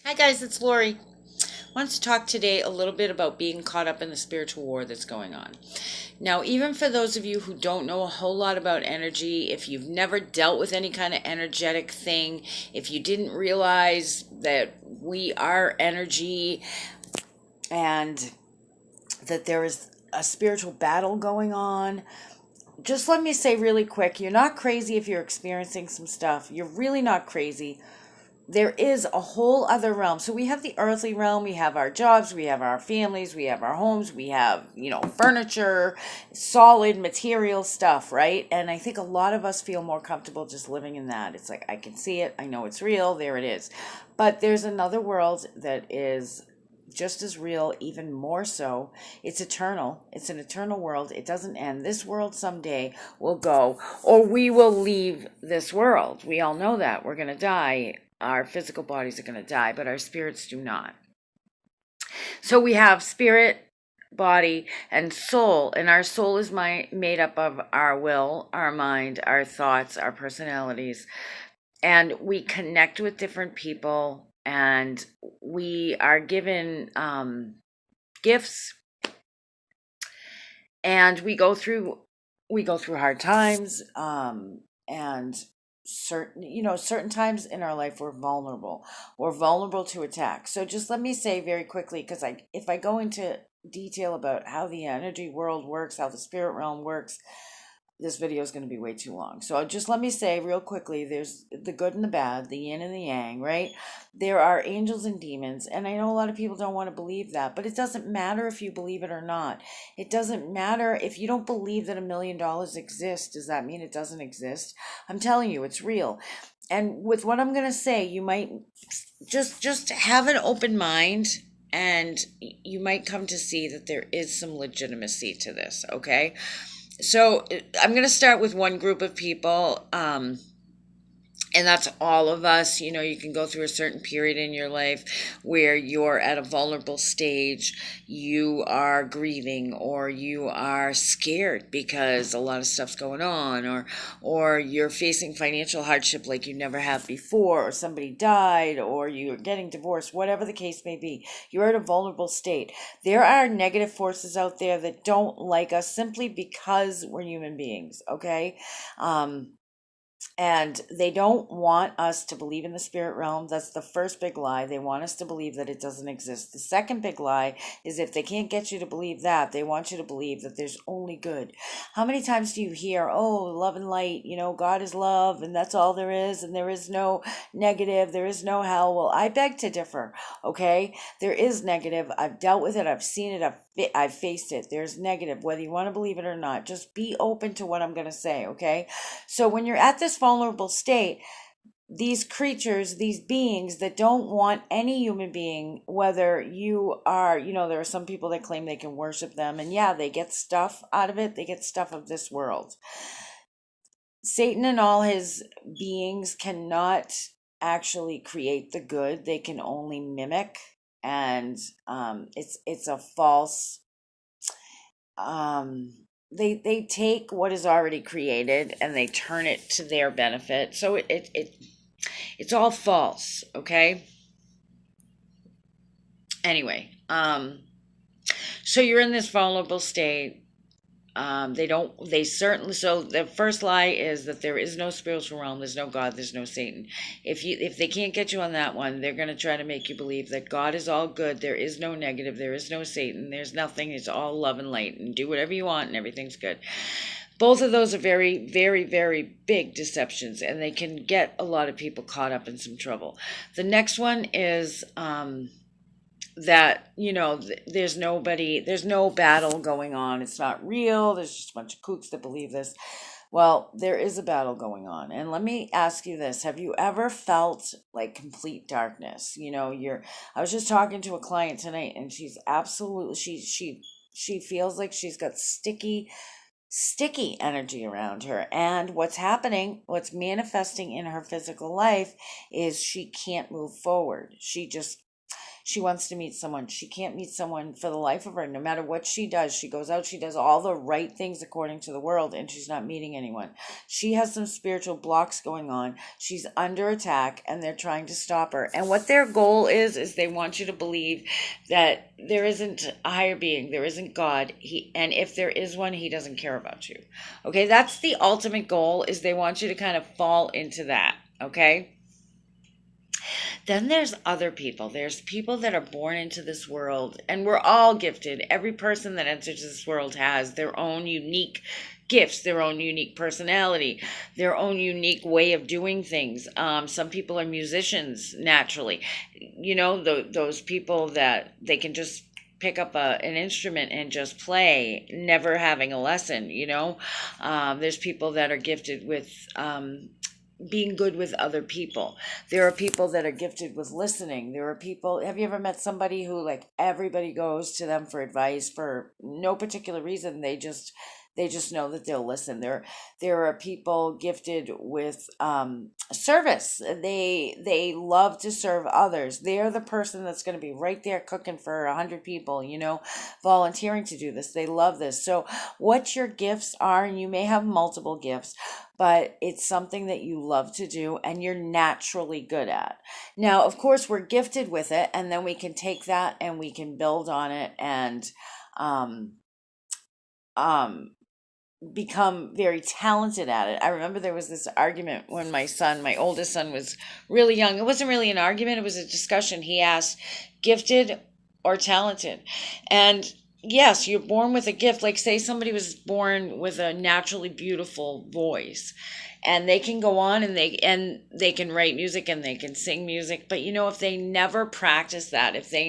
Hi guys, it's Lori. I want to talk today a little bit about being caught up in the spiritual war that's going on. Now, even for those of you who don't know a whole lot about energy, if you've never dealt with any kind of energetic thing, if you didn't realize that we are energy and that there is a spiritual battle going on, just let me say really quick, you're not crazy if you're experiencing some stuff. You're really not crazy. There is a whole other realm. So we have the earthly realm, we have our jobs, we have our families, we have our homes, we have, furniture, solid material stuff, right? And I think a lot of us feel more comfortable just living in that. It's like, I can see it, I know it's real, there it is. But there's another world that is just as real, even more so. It's eternal. It's an eternal world. It doesn't end. This world someday will go, or we will leave this world. We all know that. We're going to die. Our physical bodies are going to die, but our spirits do not. So we have spirit, body, and soul. And our soul is made up of our will, our mind, our thoughts, our personalities. And we connect with different people, and we are given gifts, and we go through hard times, and certain times in our life we're vulnerable to attack. So just let me say very quickly, because if I go into detail about how the energy world works, how the spirit realm works, this video is going to be way too long. So just let me say real quickly, there's the good and the bad, the yin and the yang, right? There are angels and demons, and I know a lot of people don't want to believe that, but it doesn't matter if you believe it or not. It doesn't matter if you don't believe that $1 million exists. Does that mean it doesn't exist? I'm telling you, it's real. And with what I'm going to say, you might just have an open mind, and you might come to see that there is some legitimacy to this, okay? So I'm going to start with one group of people, and that's all of us. You can go through a certain period in your life where you're at a vulnerable stage, you are grieving, or you are scared because a lot of stuff's going on, or you're facing financial hardship like you never have before, or somebody died, or you're getting divorced, whatever the case may be. You're at a vulnerable state. There are negative forces out there that don't like us simply because we're human beings, okay? And they don't want us to believe in the spirit realm. That's the first big lie. They want us to believe that it doesn't exist. The second big lie is, if they can't get you to believe that, they want you to believe that there's only good. How many times do you hear, oh, love and light, God is love, and that's all there is, and there is no negative, there is no hell? Well, I beg to differ, okay? There is negative. I've dealt with it, I've seen it, I've faced it. There's negative, whether you want to believe it or not. Just be open to what I'm going to say, okay? So when you're at this vulnerable state, these creatures, these beings that don't want any human being, whether you are, there are some people that claim they can worship them, and yeah, they get stuff out of it. They get stuff of this world. Satan and all his beings cannot actually create the good. They can only mimic, and it's a false. They take what is already created and they turn it to their benefit. So it's all false, okay? Anyway, so you're in this vulnerable state. They certainly, so the first lie is that there is no spiritual realm, there's no God, there's no Satan. If they can't get you on that one, they're going to try to make you believe that God is all good, there is no negative, there is no Satan, there's nothing, it's all love and light, and do whatever you want and everything's good. Both of those are very, very, very big deceptions, and they can get a lot of people caught up in some trouble. The next one is that there's no battle going on, it's not real, there's just a bunch of kooks that believe this. Well, there is a battle going on, and let me ask you this: have you ever felt like complete darkness? I was just talking to a client tonight, and she's absolutely, she feels like she's got sticky energy around her, and what's manifesting in her physical life is she can't move forward. she wants to meet someone. She can't meet someone for the life of her. No matter what she does, she goes out, she does all the right things according to the world, and she's not meeting anyone. She has some spiritual blocks going on. She's under attack, and they're trying to stop her. And what their goal is they want you to believe that there isn't a higher being, there isn't God. And if there is one, he doesn't care about you. Okay, that's the ultimate goal, is they want you to kind of fall into that. Okay. Then there's other people. There's people that are born into this world, and we're all gifted. Every person that enters this world has their own unique gifts, their own unique personality, their own unique way of doing things. Some people are musicians naturally. Those people that they can just pick up an instrument and just play, never having a lesson. There's people that are gifted with being good with other people. There are people that are gifted with listening. There are people, have you ever met somebody who, like, everybody goes to them for advice for no particular reason? They just know that they'll listen. There are people gifted with service. They love to serve others. They're the person that's going to be right there cooking for 100 people, volunteering to do this. They love this. So what your gifts are, and you may have multiple gifts, but it's something that you love to do and you're naturally good at. Now, of course, we're gifted with it, and then we can take that and we can build on it and um, become very talented at it. I remember there was this argument when my oldest son, was really young. It wasn't really an argument, it was a discussion. He asked, gifted or talented? And yes, you're born with a gift. Like, say somebody was born with a naturally beautiful voice, and they can go on and they can write music and they can sing music, but if they never practice that, if they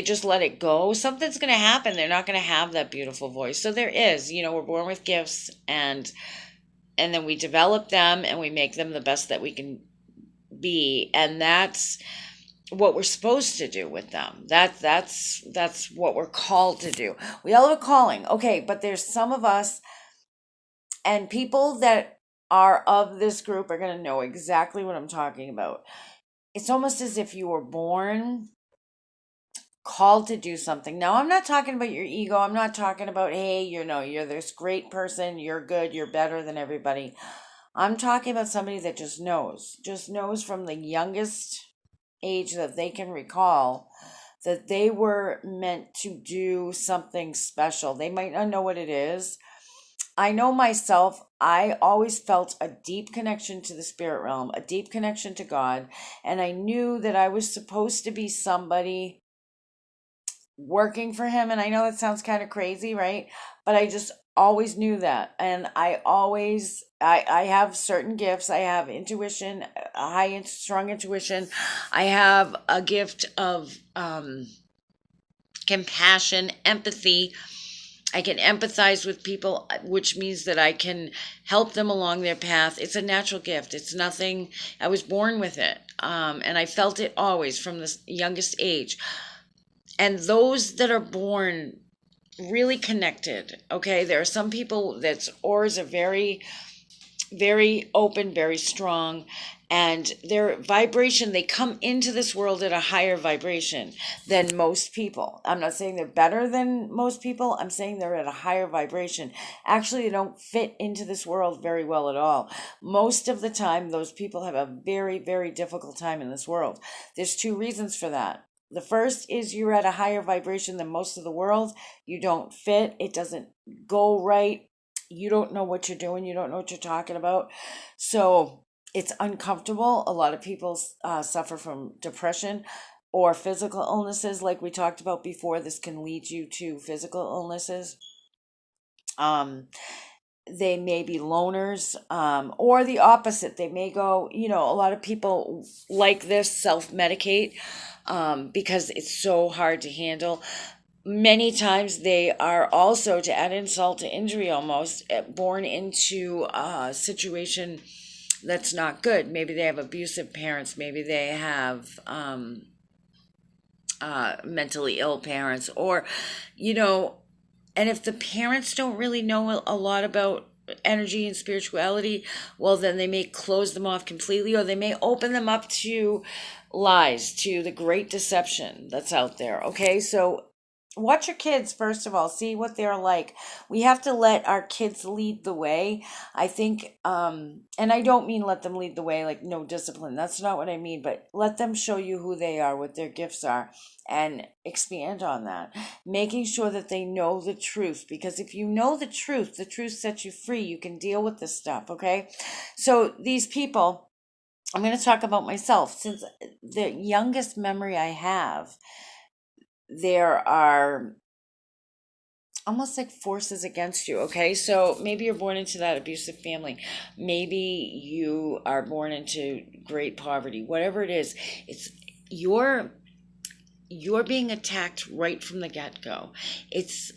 just let it go, something's going to happen. They're not going to have that beautiful voice. So there is, we're born with gifts, and then we develop them and we make them the best that we can be. And that's what we're supposed to do with them. That's what we're called to do. We all have a calling. Okay. But there's some of us, and people that are of this group are going to know exactly what I'm talking about. It's almost as if you were born called to do something. Now, I'm not talking about your ego. I'm not talking about, hey, you're this great person, you're good, you're better than everybody. I'm talking about somebody that just knows from the youngest age that they can recall that they were meant to do something special. They might not know what it is. I know myself, I always felt a deep connection to the spirit realm, a deep connection to God, and I knew that I was supposed to be somebody working for him. And I know that sounds kind of crazy, right? But I just always knew that. And I have certain gifts. I have intuition, a strong intuition. I have a gift of compassion, empathy. I can empathize with people, which means that I can help them along their path. It's a natural gift. It's nothing, I was born with it. And I felt it always from the youngest age. And those that are born really connected, okay? There are some people that's auras are very, very open, very strong, and their vibration, they come into this world at a higher vibration than most people. I'm not saying they're better than most people. I'm saying they're at a higher vibration. Actually, they don't fit into this world very well at all. Most of the time, those people have a very, very difficult time in this world. There's two reasons for that. The first is you're at a higher vibration than most of the world. You don't fit. It doesn't go right. You don't know what you're doing. You don't know what you're talking about. So it's uncomfortable. A lot of people suffer from depression or physical illnesses. Like we talked about before, this can lead you to physical illnesses. They may be loners, or the opposite. They may go, a lot of people like this self-medicate because it's so hard to handle. Many times they are also, to add insult to injury almost, born into a situation that's not good. Maybe they have abusive parents. Maybe they have mentally ill parents, or, and if the parents don't really know a lot about energy and spirituality, well, then they may close them off completely, or they may open them up to lies, to the great deception that's out there. Okay, so watch your kids first of all, see what they're like. We have to let our kids lead the way. I think and I don't mean let them lead the way like no discipline, that's not what I mean, but let them show you who they are, what their gifts are, and expand on that, making sure that they know the truth, because if you know the truth sets you free. You can deal with this stuff. Okay, so these people, I'm going to talk about myself. Since the youngest memory I have, there are almost like forces against you. Okay, so maybe you're born into that abusive family, maybe you are born into great poverty, whatever it is, it's you're you're being attacked right from the get-go. It's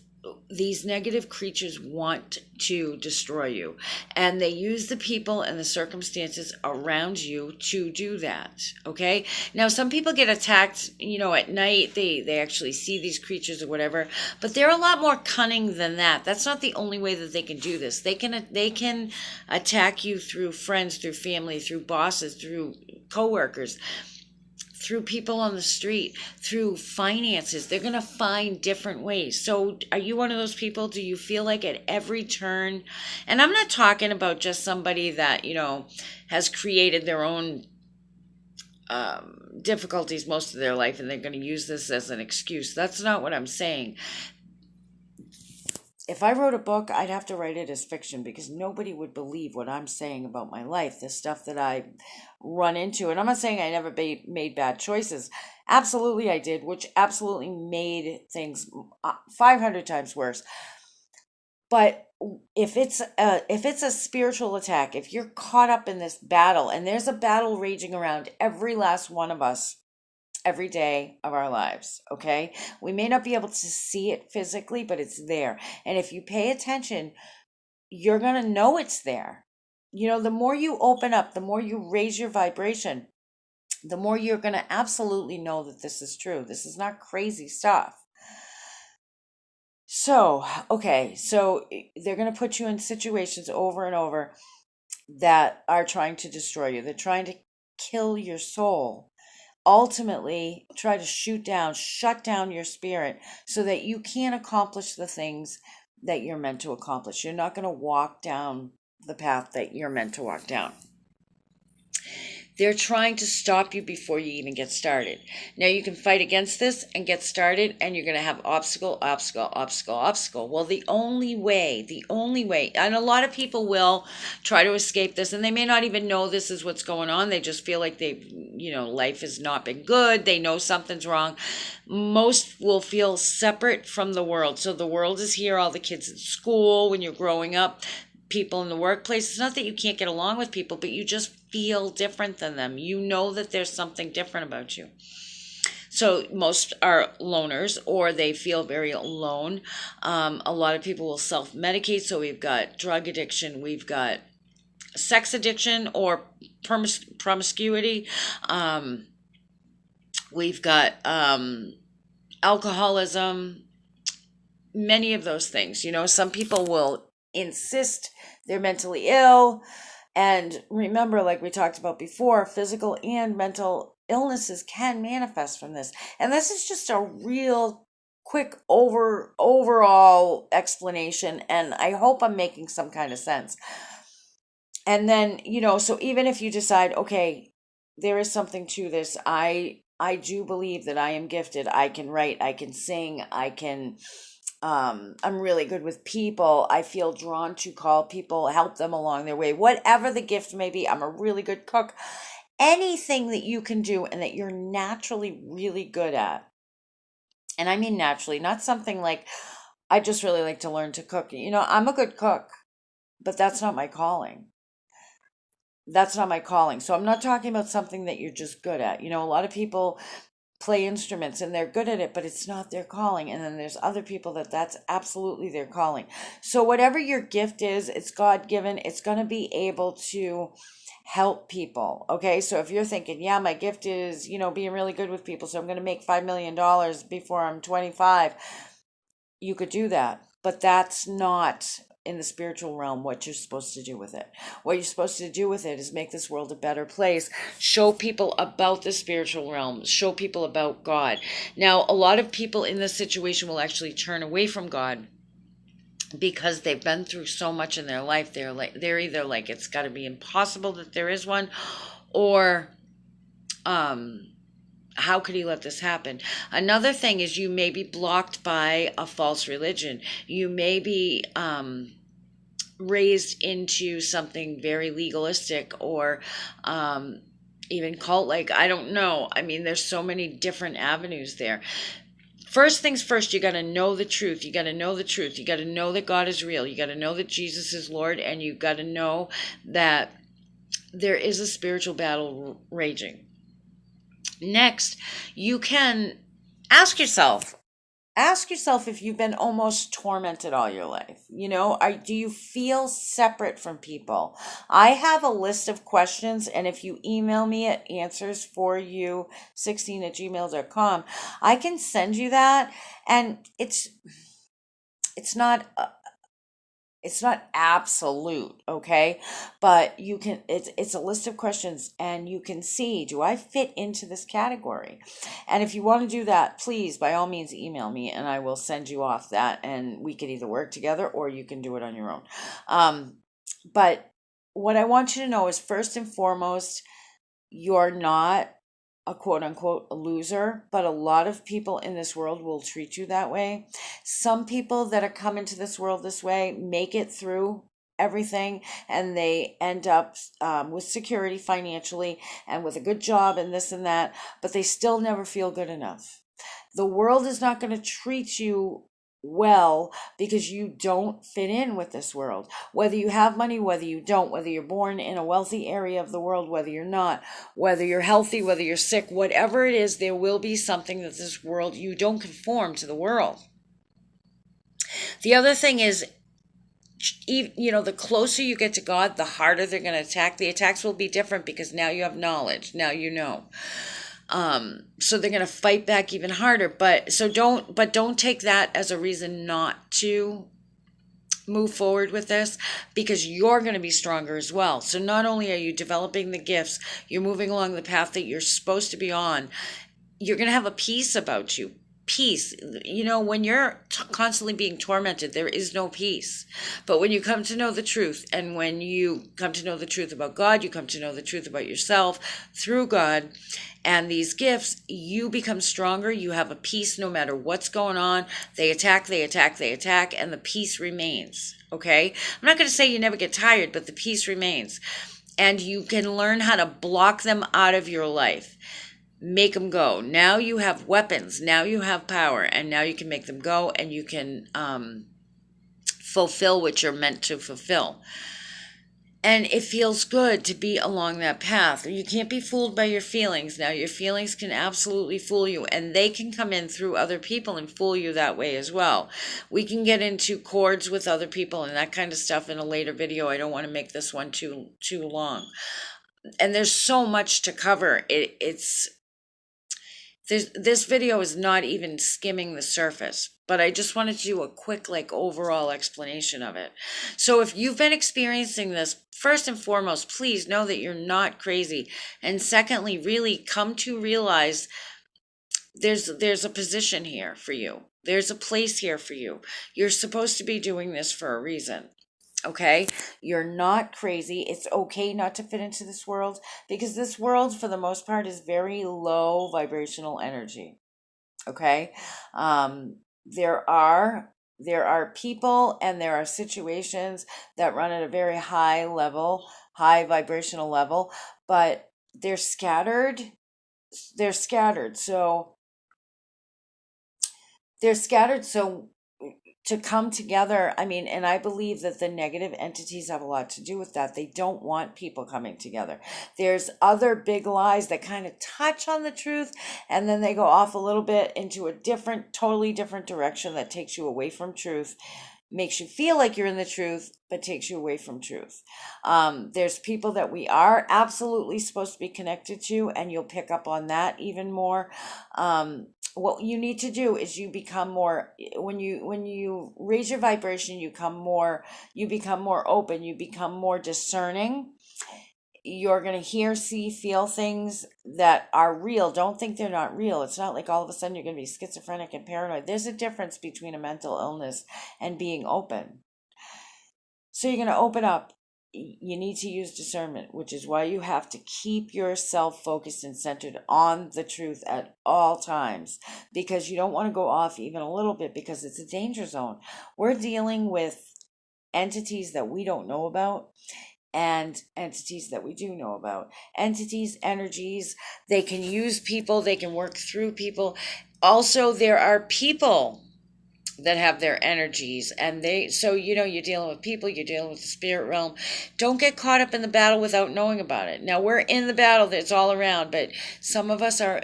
these negative creatures want to destroy you, and they use the people and the circumstances around you to do that. Okay, now some people get attacked, at night. They actually see these creatures or whatever, but they're a lot more cunning than that. That's not the only way that they can do this. They can attack you through friends, through family, through bosses, through coworkers, through people on the street, through finances. They're going to find different ways. So, are you one of those people? Do you feel like at every turn, and I'm not talking about just somebody that, has created their own difficulties most of their life and they're going to use this as an excuse. That's not what I'm saying. If I wrote a book, I'd have to write it as fiction because nobody would believe what I'm saying about my life, the stuff that I run into. And I'm not saying I never made bad choices. Absolutely, I did, which absolutely made things 500 times worse. But if it's a spiritual attack, if you're caught up in this battle, and there's a battle raging around every last one of us every day of our lives. Okay, we may not be able to see it physically, but it's there, and if you pay attention, you're going to know it's there. The more you open up, the more you raise your vibration, the more you're going to absolutely know that this is true. This is not crazy stuff. So okay, so they're going to put you in situations over and over that are trying to destroy you. They're trying to kill your soul, ultimately try to shut down your spirit so that you can't accomplish the things that you're meant to accomplish. You're not going to walk down the path that you're meant to walk down. They're trying to stop you before you even get started. Now you can fight against this and get started, and you're going to have obstacle, obstacle, obstacle, obstacle. Well, the only way, and a lot of people will try to escape this, and they may not even know this is what's going on. They just feel like life has not been good. They know something's wrong. Most will feel separate from the world. So the world is here, all the kids in school, when you're growing up, people in the workplace. It's not that you can't get along with people, but you just feel different than them. You know that there's something different about you. So most are loners, or they feel very alone. A lot of people will self-medicate. So we've got drug addiction, we've got sex addiction or promiscuity. We've got alcoholism, many of those things. Some people will insist they're mentally ill. And remember, like we talked about before, physical and mental illnesses can manifest from this. And this is just a real quick overall explanation. And I hope I'm making some kind of sense. And then, so even if you decide, okay, there is something to this, I do believe that I am gifted. I can write, I can sing, I'm really good with people. I feel drawn to call people, help them along their way. Whatever the gift may be, I'm a really good cook. Anything that you can do and that you're naturally really good at. And I mean naturally, not something like, I just really like to learn to cook. I'm a good cook, but that's not my calling. That's not my calling. So I'm not talking about something that you're just good at. A lot of people play instruments and they're good at it, but it's not their calling. And then there's other people that's absolutely their calling. So whatever your gift is, it's God-given. It's going to be able to help people. Okay, so if you're thinking, yeah, my gift is, being really good with people, so I'm going to make $5 million before I'm 25, you could do that. But that's not in the spiritual realm what you're supposed to do with it. What you're supposed to do with it is make this world a better place, show people about the spiritual realm, show people about God. Now, a lot of people in this situation will actually turn away from God because they've been through so much in their life. They're either like, it's got to be impossible that there is one, or how could he let this happen? Another thing is, you may be blocked by a false religion. You may be raised into something very legalistic, or even cult like. I don't know. I mean, there's so many different avenues there. First things first, you got to know the truth. You got to know the truth. You got to know that God is real. You got to know that Jesus is Lord, and you got to know that there is a spiritual battle raging. Next, you can ask yourself if you've been almost tormented all your life. Do you feel separate from people? I have a list of questions, and if you email me at answersforyou16@gmail.com, I can send you that. And it's not it's not absolute, okay? But it's a list of questions, and you can see, do I fit into this category? And if you want to do that, please, by all means, email me, and I will send you off that, and we could either work together or you can do it on your own. But what I want you to know is, first and foremost, you're not a quote unquote a loser, but a lot of people in this world will treat you that way. Some people that are coming to this world this way make it through everything, and they end up with security financially and with a good job and this and that, but they still never feel good enough. The world is not going to treat you well because you don't fit in with this world. Whether you have money, whether you don't, whether you're born in a wealthy area of the world, whether you're not, whether you're healthy, whether you're sick, whatever it is, there will be something that this world, you don't conform to the world. The other thing is, the closer you get to God, the harder they're going to attack. The attacks will be different because now you have knowledge. Now you know. So they're going to fight back even harder. But don't take that as a reason not to move forward with this, because you're going to be stronger as well. So not only are you developing the gifts, you're moving along the path that you're supposed to be on. You're going to have a peace about you. Peace. When you're constantly being tormented, there is no peace. But when you come to know the truth, and when you come to know the truth about God, you come to know the truth about yourself through God and these gifts, you become stronger. You have a peace no matter what's going on. They attack, and the peace remains. Okay? I'm not going to say you never get tired, but the peace remains. And you can learn how to block them out of your life. Make them go. Now you have weapons. Now you have power. And now you can make them go, and you can fulfill what you're meant to fulfill. And it feels good to be along that path. You can't be fooled by your feelings. Now, your feelings can absolutely fool you, and they can come in through other people and fool you that way as well. We can get into cords with other people and that kind of stuff in a later video. I don't want to make this one too long. And there's so much to cover. This video is not even skimming the surface, but I just wanted to do a quick overall explanation of it. So if you've been experiencing this, first and foremost, please know that you're not crazy. And secondly, really come to realize there's a position here for you. There's a place here for you. You're supposed to be doing this for a reason. Okay, you're not crazy. It's okay not to fit into this world, because this world, for the most part, is very low vibrational energy. Okay, there are people and there are situations that run at a very high level, high vibrational level, but they're scattered. So to come together, and I believe that the negative entities have a lot to do with that. They don't want people coming together. There's other big lies that kind of touch on the truth, and then they go off a little bit into a totally different direction that takes you away from truth, makes you feel like you're in the truth, but takes you away from truth. There's people that we are absolutely supposed to be connected to, and you'll pick up on that even more. what you need to do is you become more, when you raise your vibration, you become more open, you become more discerning. You're going to hear, see, feel things that are real. Don't think they're not real. It's not like all of a sudden you're going to be schizophrenic and paranoid. There's a difference between a mental illness and being open. So you're going to open up. You need to use discernment, which is why you have to keep yourself focused and centered on the truth at all times, because you don't want to go off even a little bit, because it's a danger zone. We're dealing with entities that we don't know about and entities that we do know about. Entities, energies, they can use people, they can work through people. Also, there are people that have their energies, and you're dealing with people, you're dealing with the spirit realm. Don't get caught up in the battle without knowing about it. Now, we're in the battle, that's all around, but some of us are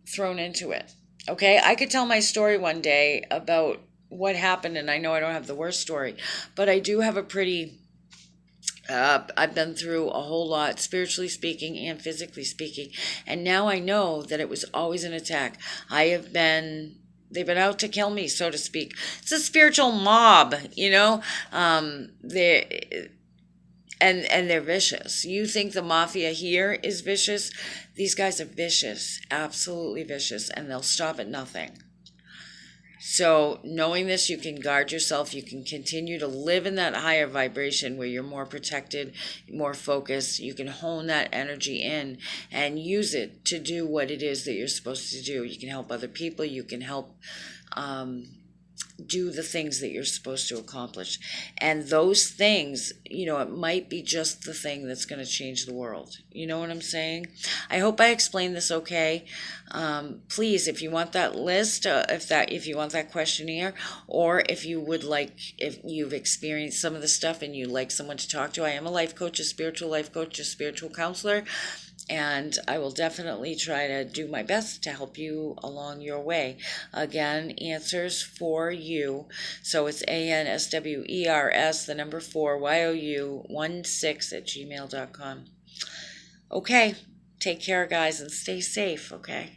thrown into it. Okay, I could tell my story one day about what happened, and I know I don't have the worst story, but I do have a pretty I've been through a whole lot, spiritually speaking and physically speaking, and now I know that it was always an attack. They've been out to kill me, so to speak. It's a spiritual mob, they and they're vicious. You think the mafia here is vicious? These guys are vicious, absolutely vicious, and they'll stop at nothing. So, knowing this, you can guard yourself. You can continue to live in that higher vibration where you're more protected, more focused. You can hone that energy in and use it to do what it is that you're supposed to do. You can help other people. You can help do the things that you're supposed to accomplish. And those things, it might be just the thing that's going to change the world. You know what I'm saying? I hope I explained this okay. Please, if you want that list, if you want that questionnaire, or if you've experienced some of the stuff and you like someone to talk to, I am a life coach, a spiritual counselor. And I will definitely try to do my best to help you along your way. Again, answers for you. So it's ANSWERS, the number 4, YOU16 @gmail.com. Okay, take care, guys, and stay safe, okay?